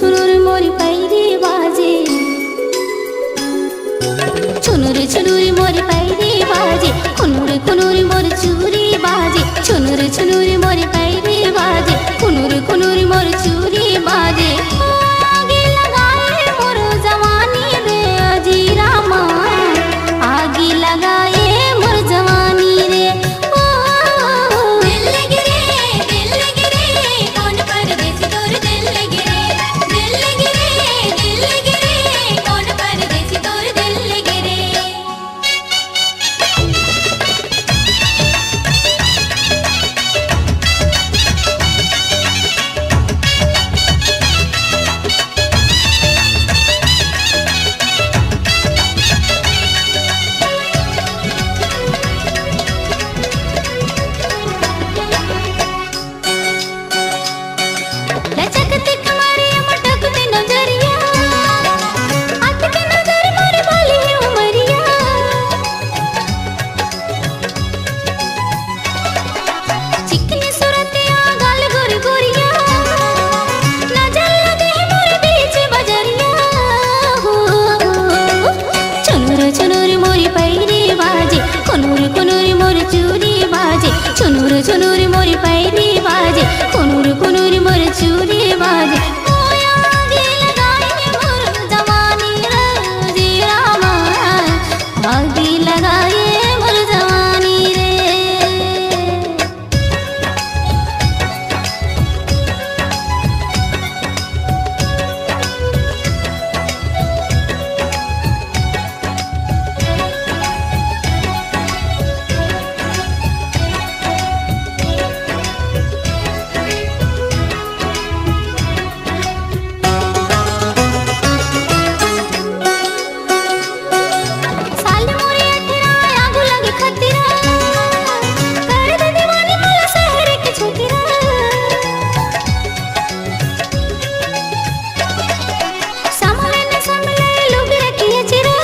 छुनुर मोरी पैरी बाजे, छुनुर छुनुर मोरी पैरी बाजे, कुनुर कुनुर मोर चूरी बाजे, छुनुर छुनुर मोरी पैरी बाजे, कुनुर कुनुर मोर चूरी बाजे। आगे लगाए मोर जवानी रे अजी रामा, आगे लगाए मोर जवानी रे। दिल लगे रे कौन परदेसी तोर दिल लगे रे, दिल लगे रे कौन परदेसी तोर दिल लगे रे। लचकती कमरिया मटकती नजरिया, आँखी नजर मोरे बाली है उमरिया। चिकनी सूरतिया गाल गोरी गोरिया, नजर लगे है मोरे बीच बजरिया। छुनुर छुनुर मोरी पैरी बाजे, कुनुर कुनुर मोर चूरी बाजे, छुनुर छुनुर मोरी पैरी बाजे, कुनुर कुनुर मोर चूरी बाजे। आगे लगाए मोर जवानी रे जी रामा, आगे लगाए मोर जवानी रे। साली मोरी अठरा आगू लगे खतिरा, कर दे दीवानी मला शहर के छोकरा। सामले लोग रखिए चिरा,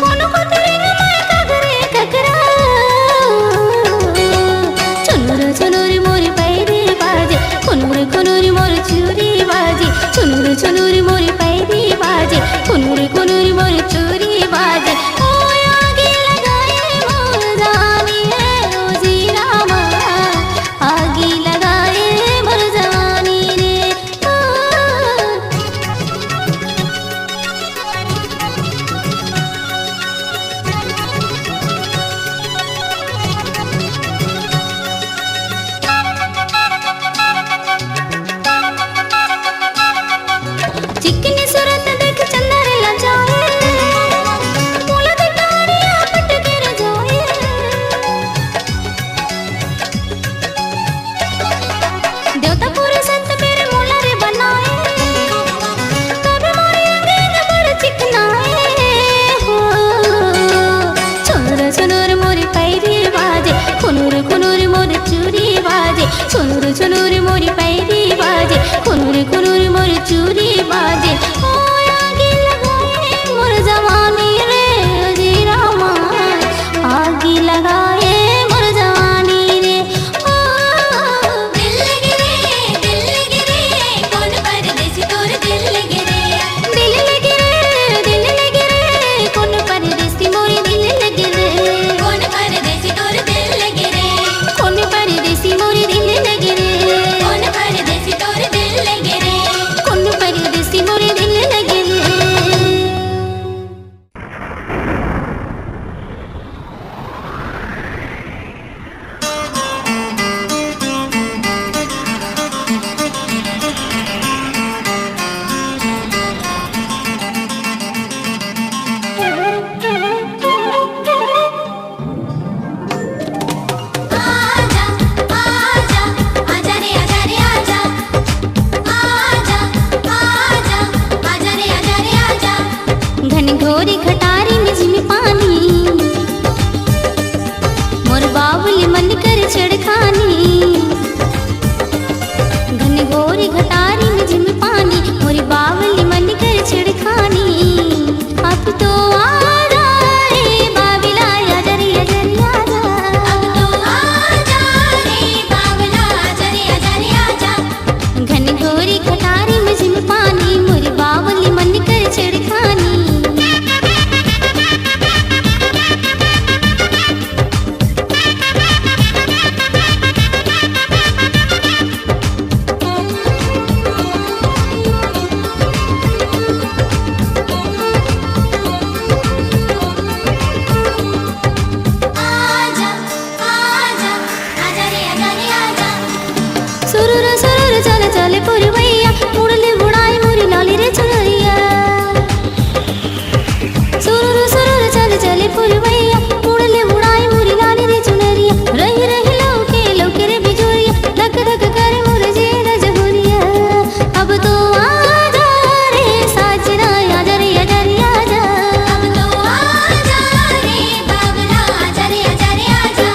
कोनो को तेरे न मैं कगरे ककरा। छुनुर छुनुर मोरी पैरी बाजे, कुनुर कुनुर मोर चूरी बाजे, छुनुर छुनुर मोरी पैरी बाजे, कुनुर कुनुर मोर चूरी बाजे। आगे लगाए मोर जवानी रे ओ जी रामा, आगे लगाए मोर जवानी रे। चिकनी सूरत देख चंदर लजाए, मोला दे तारिया पट के रजाए। देवता पूरे संत मेरे मोला रे बनाए, कभी मोरे अंगेंग पर चिकनाए। हो छुनुर छुनुर मोरी पैरी बाजे, कुनुर कुनुर मोर चूरी बाजे, छुनुर छुनुर मोरी पैरी बाजे, कुनुर कुनुर मोर चूरी बाजे। आगे लगाए मोर जवानी रे जी रामा, आगे लगाए मोर जवानी रे। दिल लगे रे कौन परदेसी तोर दिल लगे रे, दिल लगे रे कौन परदेसी मोरी दिल लगे रे, कौन परदेसी तोर दिल लगे रे, कौन परदेसी मोरी दिल लगे रे, कौन परदेसी तोर दिल लगे रे, कौन परदेसी मोरी दिल चले पुरवैया मुरली उड़ाई मोरी लाली रे चुनरिया सुरुरु चले चले पुरवैया मुरली उड़ाई मोरी लाली रे चुनरिया रही रही लौके रे बिजुरिया धक धक करे मोर जीर जहुरिया अब तो आजा रे साजना आजा रे आजा रे आजा अब तो आजा रे बाबला आजा रे आजा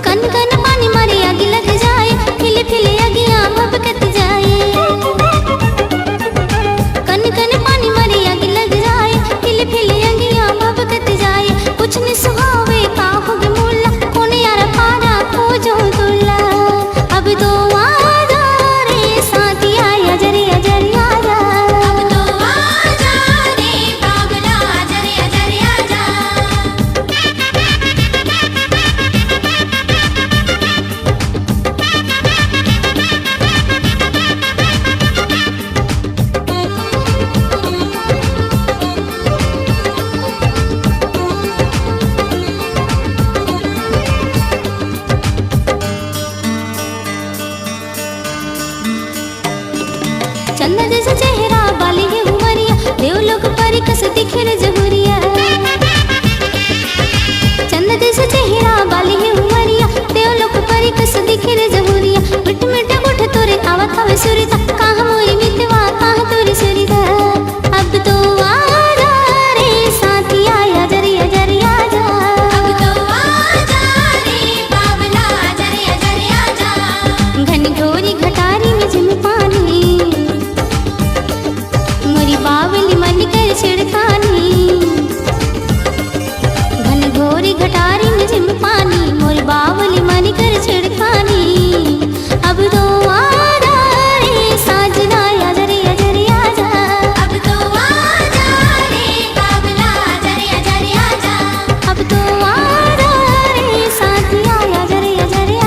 कन कन पानी मारे आगे लग जाए फिले फिले अगियां भभकत जाए कन कन पानी मारे आगे लग जाए फिले फिले अगियां भभकत जाए कुछ नि सुहावे काहुग मुल्ला कोने यार पारा खोजो दुल्ला अब तो आजा रे साथिया आजा रे आजा अब तो आजा रे बाबला आजा रे आजा चंदा जैसा चेहरा बाली है उमरिया देवलोक परी कस दिखे रे जहुरिया चंदा जैसा चेहरा बाली है उमरिया देवलोक परी कस दिखे रे जहुरिया मिठ मिठ गुठ तोरे आवत हवे सुरिता कहाँ मोरी मितवा कहाँ तोरी सुरिता अब तो आजा रे साथिया आजा रे आजा अब तो आजा रे बाबला आजा रे आजा घन घोरी घटारी में झिम पानी मोरी बावली मन कर छिड़कानी घन घोरी घटारी में झिम पानी मोरी बावली मन कर छिड़कानी अब तो आजा रे साजना आजा रे आजा अब तो आजा रे बाबला आजा रे आजा अब तो आजा रे साथिया आजा रे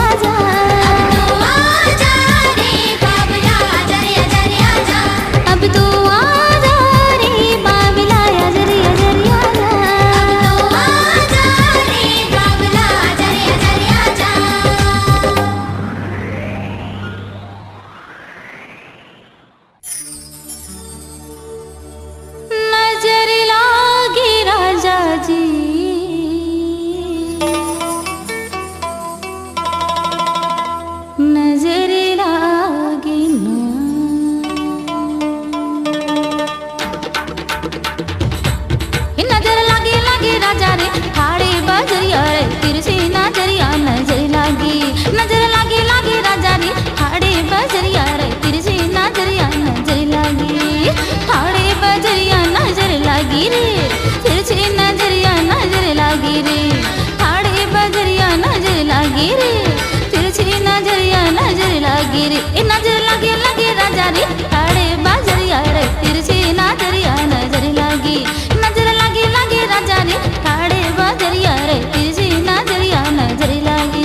आजा अब तो आजा रे बाबला आजा रे आजा अब तो आजा रे बाबला आजा रे आजा अब तो आजा रे बाबला आजा रे आजा नजर लागी राजा जी नजर लागी ना नजर लागे राजा रे ठाड़े बजरिया रे तिरछी नजरिया नजर लागे राजा रे ठाड़े बजरिया रे तिरछी नजरिया नजर लागी ठाड़े बजरिया नजर लागी रे तिरछी नजरिया नजर लागी रे ठाड़े बजरिया नजर लागी रे तिरछी नजरिया नजर लागी रे ए नजर लागे राजा रे ठाड़े बजरिया रे तिरछी नजरिया नजर लागी नजर लागे राजा रे ठाड़े बजरिया रे तिरछी नजरिया नजर लागी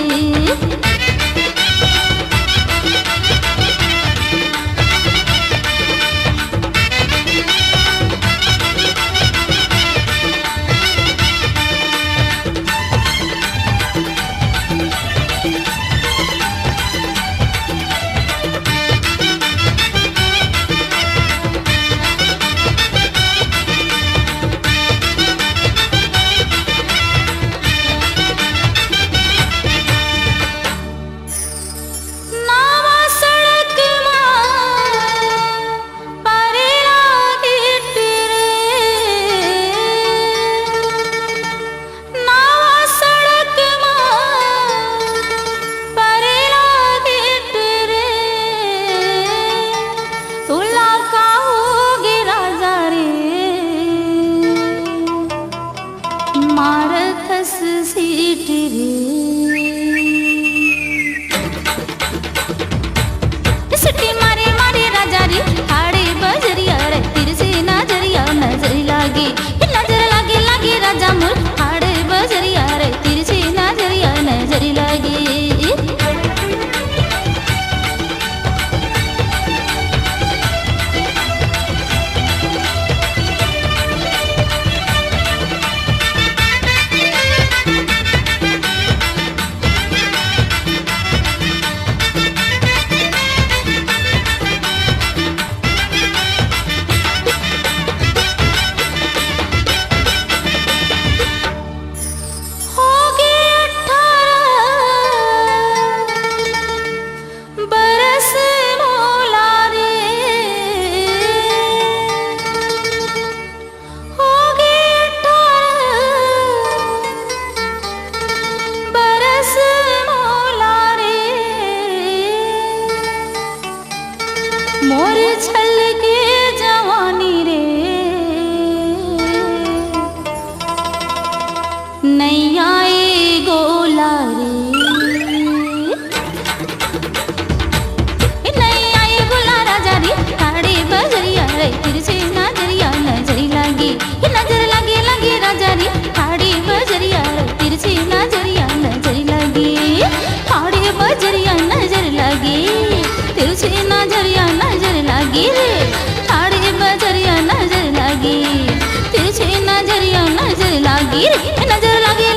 राजा मुर हाड़े बजरिया रे तिरछी नजरिया नजर लागी छल के जवानी रे नैया गोला रे नैया गोला राजा रे हाड़े बजरिया रे तिरछे नजरिया नजर लागे लागे राजा रे हाड़े बजरिया रे तिरछे नजरिया नजर लागे हाड़े बजरिया नजर लागे तिरछे नजरिया नजर लागे रे हाड़े बजरिया नजर लागे तिरछे नजरिया नजर लागे रे नजर लागे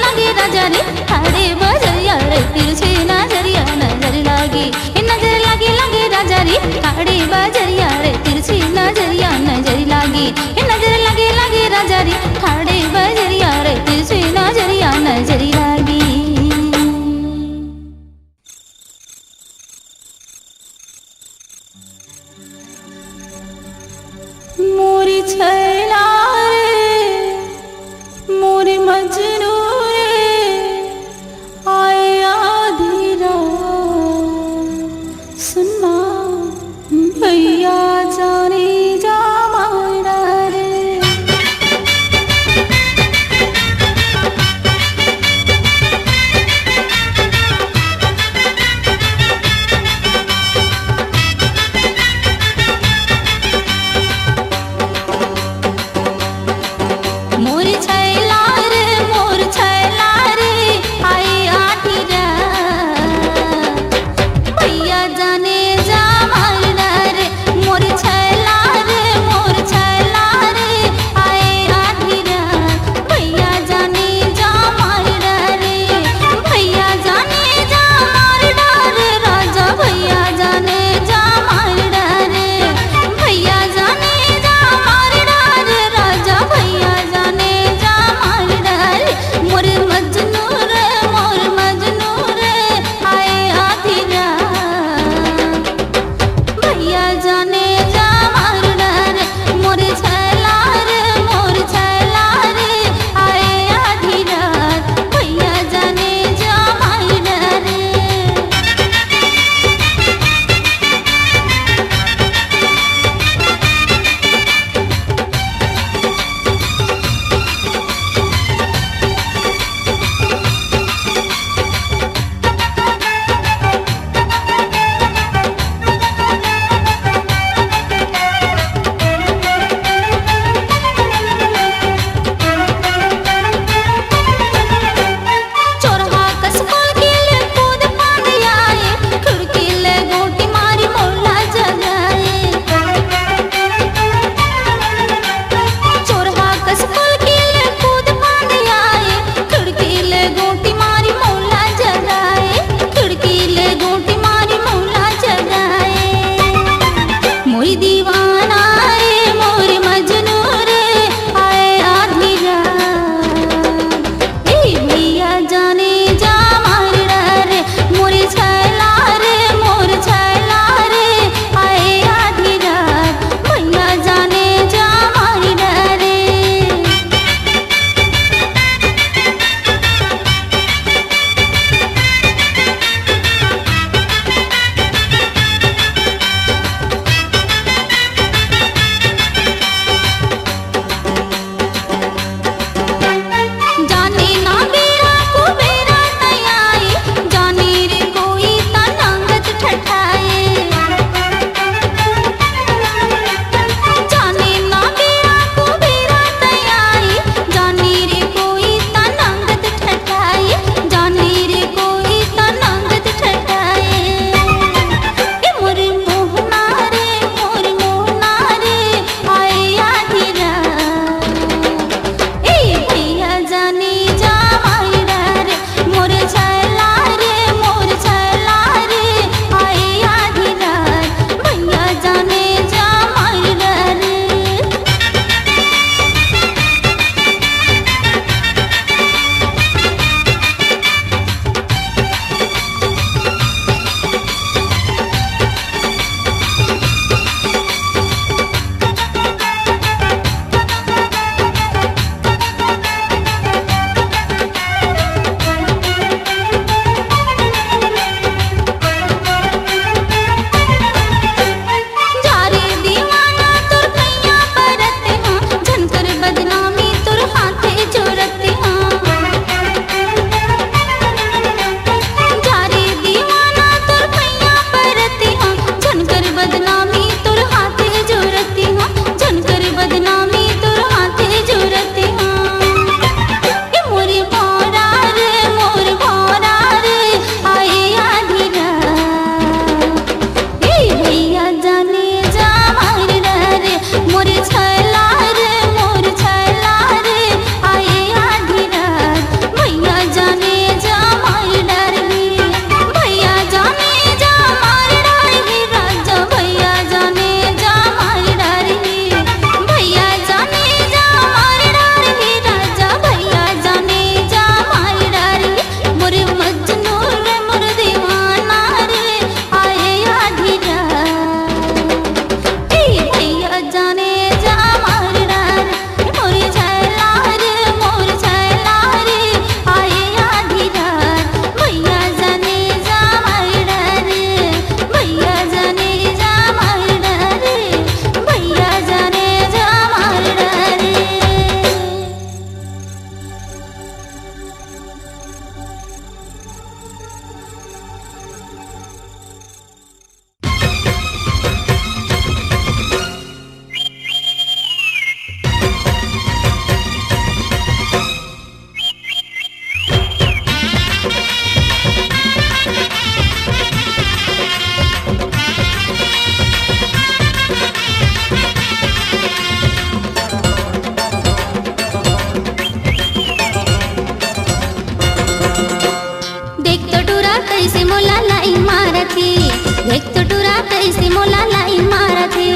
कैसे मोला लाइन मारा थे,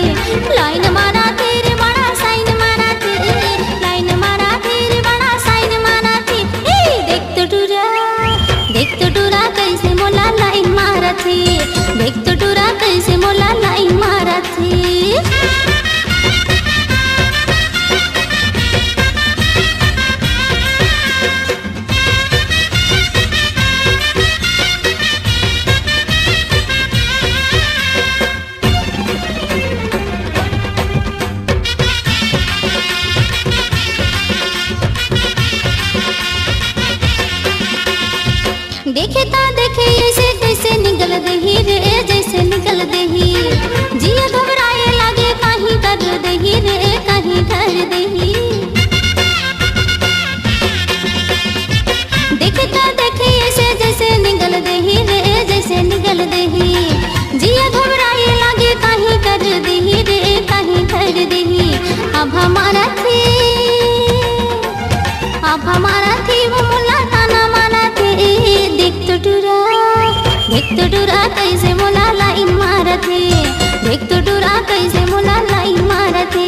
लाइन मारा थे रे बड़ा साइन मारा थे, लाइन मारा थे रे बड़ा साइन मारा थे। देख तो टूरा कैसे मोला लाइन मारा थे, देख तो टूरा कैसे मोला लाइन मारा थे। देखे ता देखे ऐसे जैसे निकल दही रे, जैसे निकल दही, जिया घबराए लागे कहीं कर दही रे, कहीं कर दही। देखे ता देखे ऐसे जैसे निकल दही रे, जैसे निकल दही, जिया घबराए लागे कहीं कर दही रे, कहीं कर दही। अब हमारा थी वो मुला ताना मारा थे। देख तो टूरा कैसे मोला लाइन मारा थे, देख तो टूरा कैसे मोला लाइन मारा थे।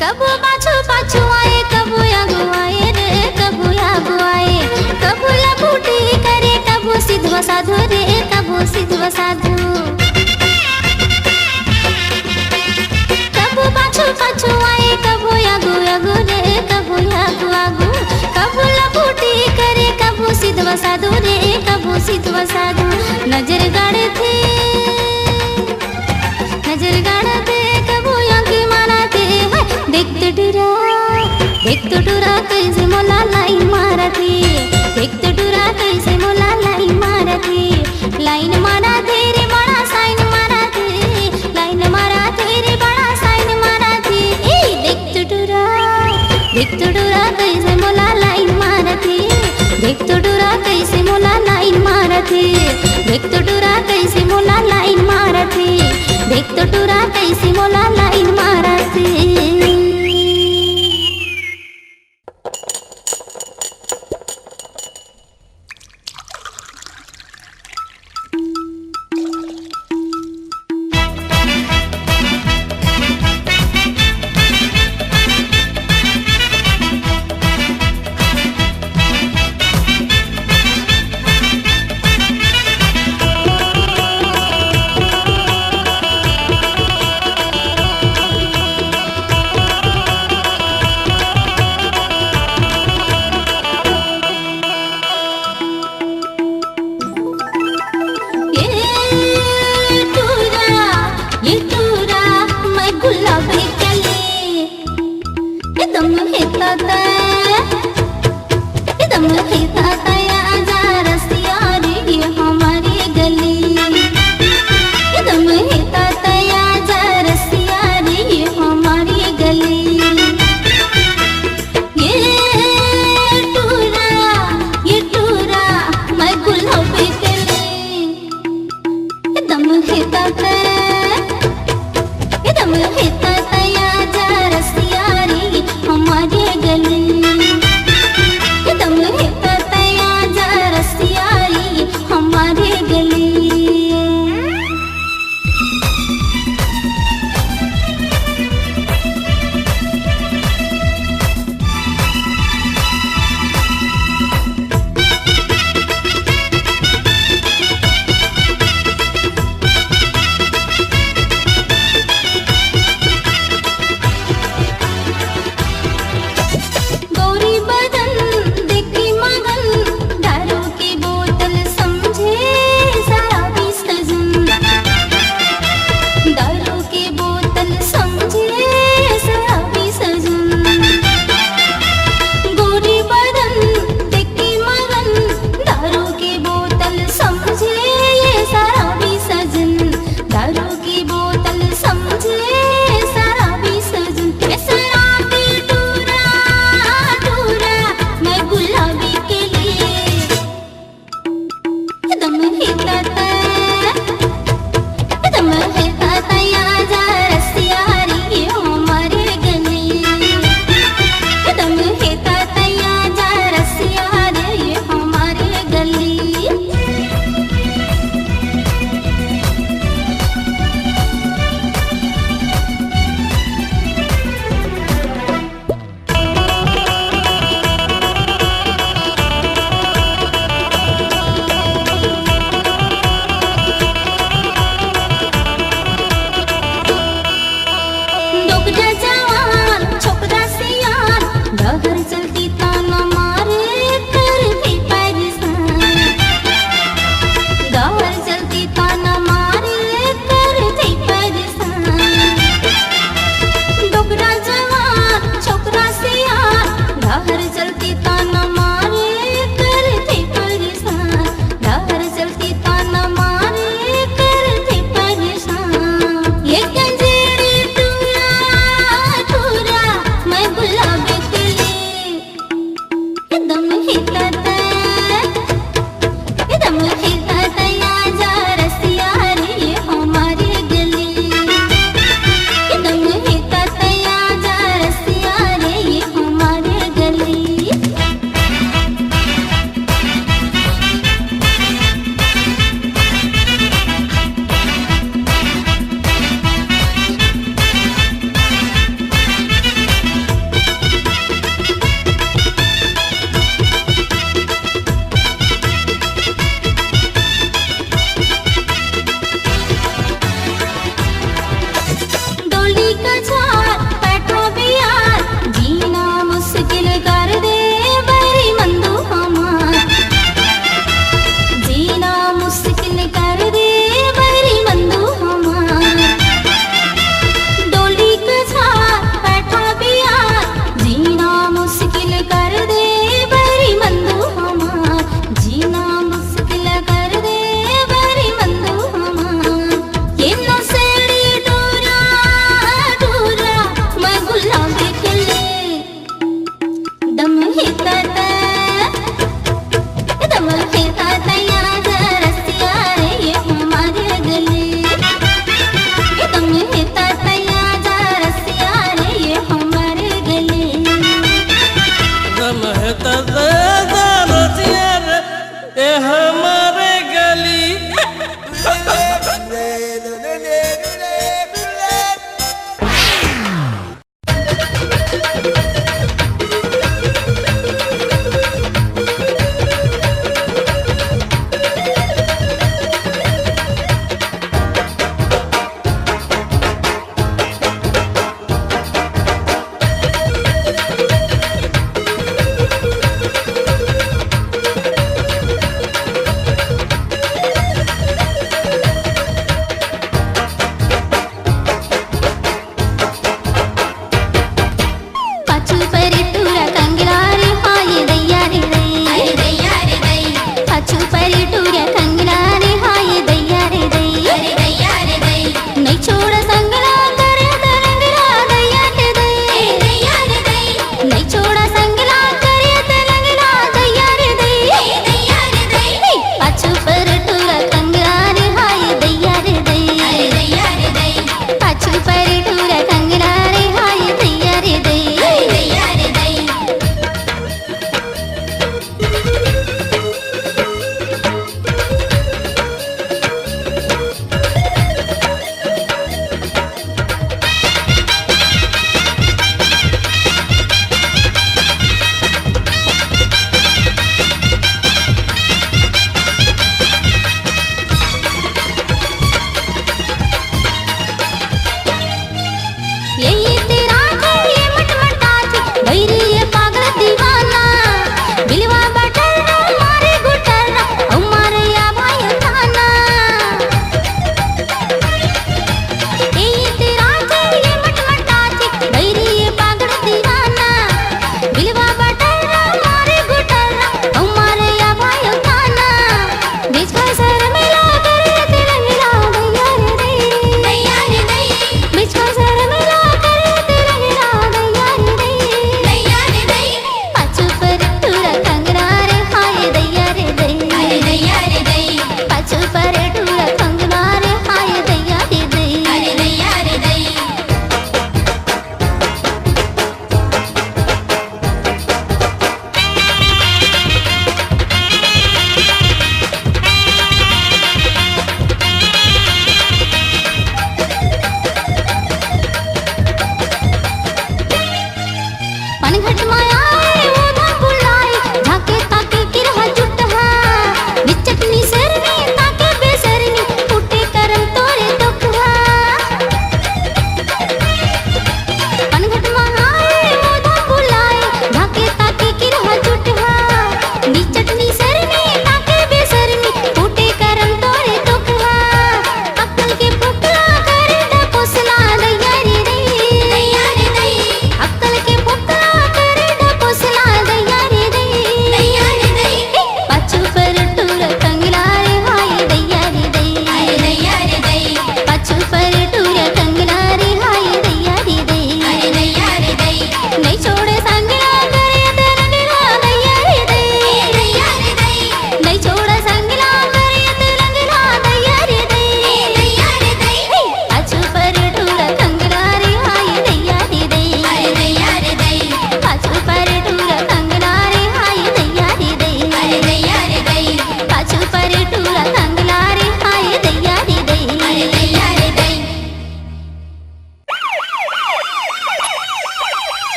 कबू पाछू आए, कबू आगू आए रे, कबू आगू आए, कबू लपूटी करे, कबू सिद्धवा साधु रे, कबू सिद्धवा साधु। कबू पाछू आए, कबू आगू रे, कबू आगू, कबू लपूटी करे, कबू सिद्धवा साधु रे, कबू सिद्धवा साधु। नजर गाड़े थे कबू आंखें मारा थे। देख तो टूरा कैसे मोला लाइन मारा थे, देख तो टूरा कैसे मोला लाइन मारा थे। लाइन मारा थे रे बड़ा साइन मारा थे, लाइन मारा थे रे बड़ा साइन मारा थे। देख तो टूरा कैसे मोला लाइन मारा थे, देख तो टूरा कैसे मोला लाइन मारा थे, देख तो टूरा कैसे मोला लाइन मारा थे, देख तो टूरा कैसे मोला लाइन मारा थे। गली, दम है तया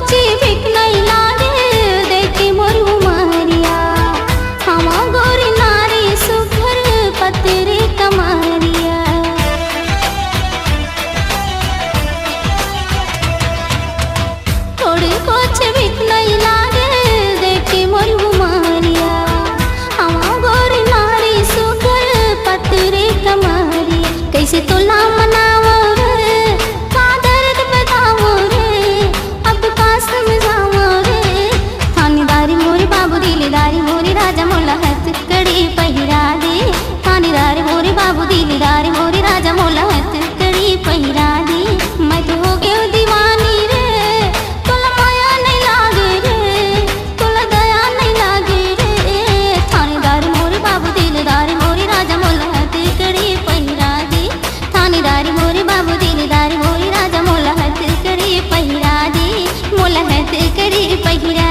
कोची बिक नहीं लागे देखे मोर उमरिया हम गोरी नारी सुघर पतरे कमरिया थोड़ी कोची बिक नहीं लागे देखे मोर उमरिया हम गोरी नारी सुघर पतरे कमरिया कैसे तोला मनावो रे का दर्द बतावो रे अब का समझावो रे थानेदारी मोरे बाबू दिलदारी मोरे राजा मोला हाथ कड़ी पहिरा दे थानेदारी मोरे बाबू दिलदारी मोरे राजा मोला हाथ कड़ी पहिरा दे मैं तो हो गयो दीवानी रे तोला माया नहीं लागे रे तोला दया नहीं लागे रे थानेदारी मोरे बाबू दिलदारी मोरे राजा मोला हाथ कड़ी पहिरा दे थानेदारी मोरे बाबू दिलदारी मोरे राजा मोला हाथ कड़ी पहिरा दे मोला हाथ कड़ी पहिरा